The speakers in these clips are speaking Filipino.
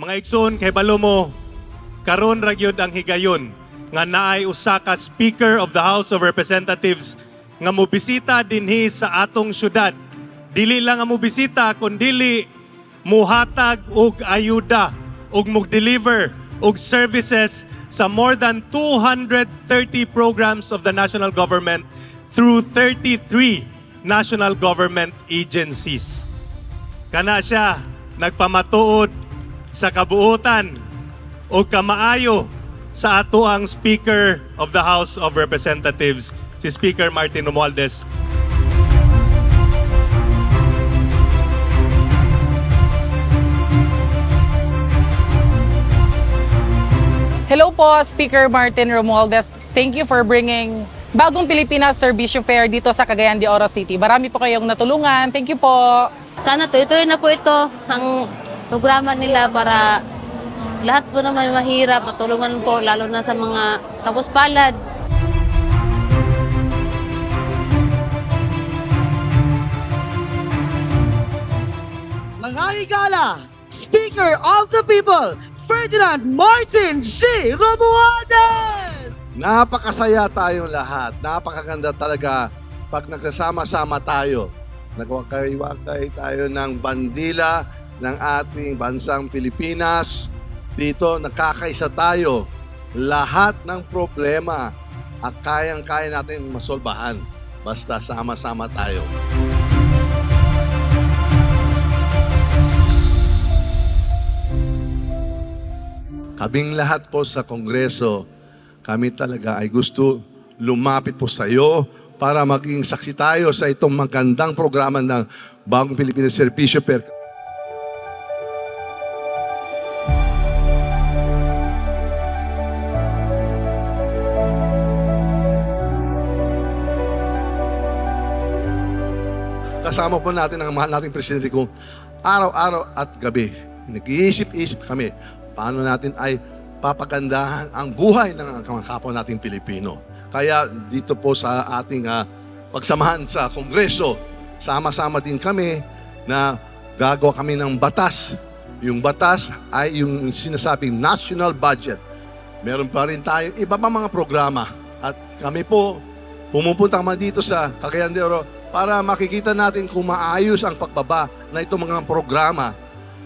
Mga igsoon, kay balo mo, karon ra gyud ang higayon nga naay usa ka Speaker of the House of Representatives nga mobisita dinhi sa atong syudad. Dili lang nga mobisita kundi muhatag og ayuda og mag-deliver og services sa more than 230 programs of the national government through 33 national government agencies. Kana siya nagpamatuod sa kabuutan o kamaayo sa ato ang Speaker of the House of Representatives, si Speaker Martin Romualdez. Hello po, Speaker Martin Romualdez. Thank you for bringing Bagong Pilipinas Servicio Fair dito sa Cagayan de Oro City. Marami po kayong natulungan. Thank you po. Sana tuloy-tuloy na po ito ang programa nila para lahat po naman mahirap, matulungan po lalo na sa mga tapos palad. Mga higala, Speaker of the People, Ferdinand Martin G. Romualdez! Napakasaya tayong lahat. Napakaganda talaga pag nagsasama-sama tayo. Nagwakay-wakay tayo ng bandila ng ating bansang Pilipinas. Dito nakakaisa tayo. Lahat ng problema at kayang-kaya natin masolbahan. Basta sama-sama tayo. Kaming lahat po sa Kongreso, kami talaga ay gusto lumapit po sa iyo para maging saksi tayo sa itong magandang programa ng Bagong Pilipinas Servicio Fair. Kasama po natin ang mahal nating presidente kung araw-araw at gabi. Nag-iisip-isip kami paano natin ay papagandahan ang buhay ng mga kapwa nating Pilipino. Kaya dito po sa ating pagsamahan sa Kongreso, sama-sama din kami na gagawa kami ng batas. Yung batas ay yung sinasabing national budget. Meron pa rin tayo iba pa mga programa. At kami po, pumupunta naman dito sa Cagayan de Oro para makikita natin kung maayos ang pagbaba na itong mga programa.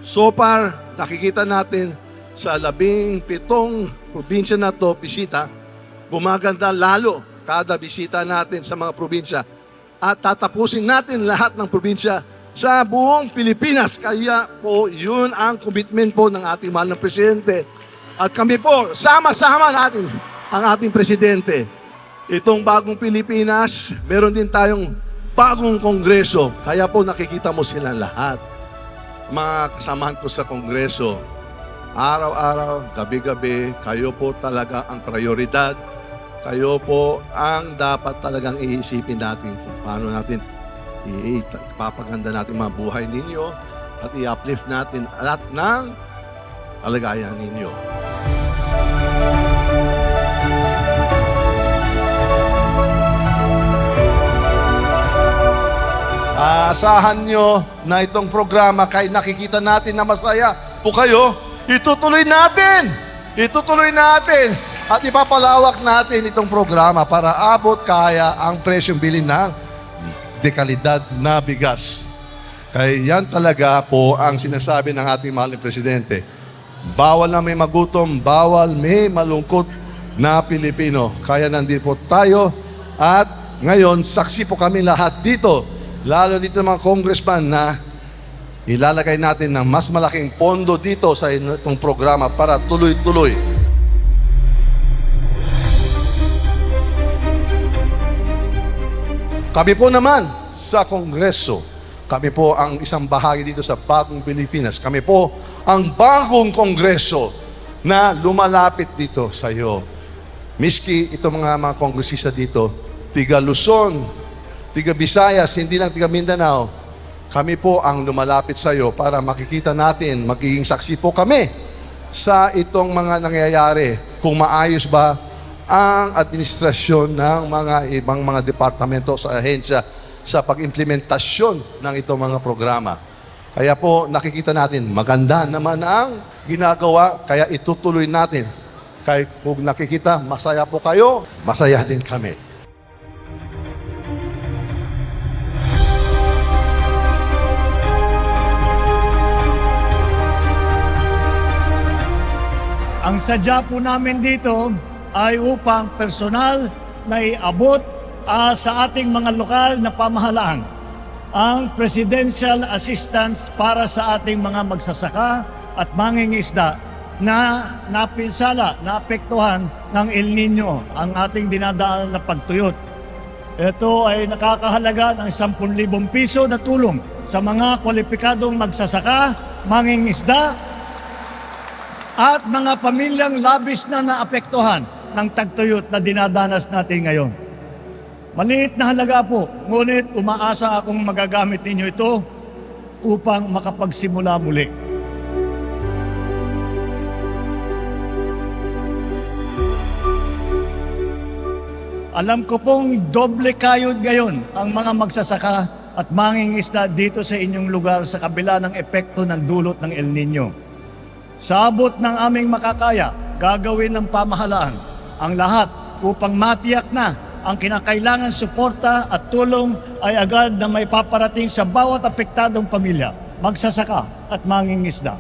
So far, nakikita natin sa 17 probinsya na to, bisita, gumaganda lalo kada bisita natin sa mga probinsya. At tatapusin natin lahat ng probinsya sa buong Pilipinas. Kaya po, yun ang commitment po ng ating mahal na presidente. At kami po, sama-sama natin ang ating presidente. Itong Bagong Pilipinas, meron din tayong bagong Kongreso. Kaya po nakikita mo sila lahat. Mga kasamahan ko sa Kongreso, araw-araw, gabi-gabi, kayo po talaga ang prioridad. Kayo po ang dapat talagang iisipin natin kung paano natin ipapaganda natin mga buhay ninyo at i-uplift natin lahat ng kalagayan ninyo. Asahan nyo na itong programa kay nakikita natin na masaya po kayo, itutuloy natin! Itutuloy natin! At ipapalawak natin itong programa para abot kaya ang presyong bilhin ng dekalidad na bigas. Kaya yan talaga po ang sinasabi ng ating mahal na presidente. Bawal na may magutom, bawal may malungkot na Pilipino. Kaya nandito po tayo at ngayon saksi po kami lahat dito. Lalo dito mga congressman na ilalagay natin ng mas malaking pondo dito sa itong programa para tuloy-tuloy. Kami po naman sa Kongreso, kami po ang isang bahagi dito sa Bagong Pilipinas. Kami po ang bagong Kongreso na lumalapit dito sa iyo. Miski itong mga kongresista dito, tiga Luzon, tiga Visayas, hindi lang tiga Mindanao, kami po ang lumalapit sa iyo para makikita natin, magiging saksi po kami sa itong mga nangyayari. Kung maayos ba ang administrasyon ng mga ibang mga departamento sa ahensya sa pag-implementasyon ng itong mga programa. Kaya po nakikita natin, maganda naman ang ginagawa, kaya itutuloy natin. Kahit kung nakikita, masaya po kayo, masaya din kami. Ang sadya po namin dito ay upang personal na iabot sa ating mga lokal na pamahalaan ang presidential assistance para sa ating mga magsasaka at mangingisda na napinsala, naapektuhan ng El Nino ang ating dinadaan na pagtuyot. Ito ay nakakahalaga ng 10,000 piso na tulong sa mga kwalipikadong magsasaka, mangingisda, at mga pamilyang labis na naapektuhan ng tagtuyot na dinadanas natin ngayon. Maliit na halaga po, ngunit umaasa akong magagamit ninyo ito upang makapagsimula muli. Alam ko pong doble kayod ngayon ang mga magsasaka at mangingisda dito sa inyong lugar sa kabila ng epekto ng dulot ng El Nino. Sa abot ng aming makakaya, gagawin ng pamahalaan ang lahat upang matiyak na ang kinakailangan suporta at tulong ay agad na may paparating sa bawat apektadong pamilya, magsasaka at mangingisda.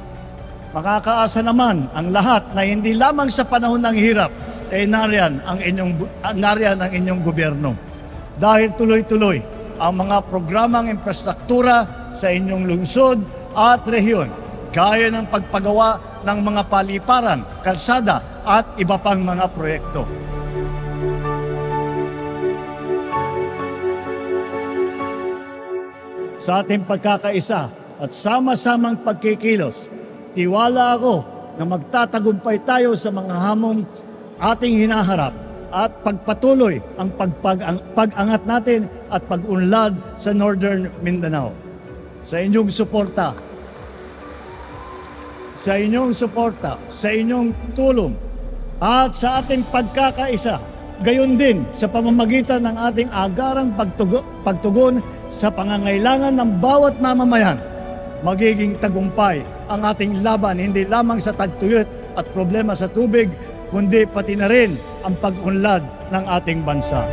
Makakaasa naman ang lahat na hindi lamang sa panahon ng hirap ay nariyan ang inyong gobyerno. Dahil tuloy-tuloy ang mga programang infrastruktura sa inyong lungsod at rehiyon, gaya ng pagpagawa ng mga paliparan, kalsada at iba pang mga proyekto. Sa ating pagkakaisa at sama-samang pagkikilos, tiwala ako na magtatagumpay tayo sa mga hamong ating hinaharap at pagpatuloy ang pag-angat natin at pag-unlad sa Northern Mindanao. Sa inyong suporta, sa inyong tulong at sa ating pagkakaisa, gayon din sa pamamagitan ng ating agarang pagtugon sa pangangailangan ng bawat mamamayan, magiging tagumpay ang ating laban hindi lamang sa tagtuyot at problema sa tubig, kundi pati na rin ang pag-unlad ng ating bansa.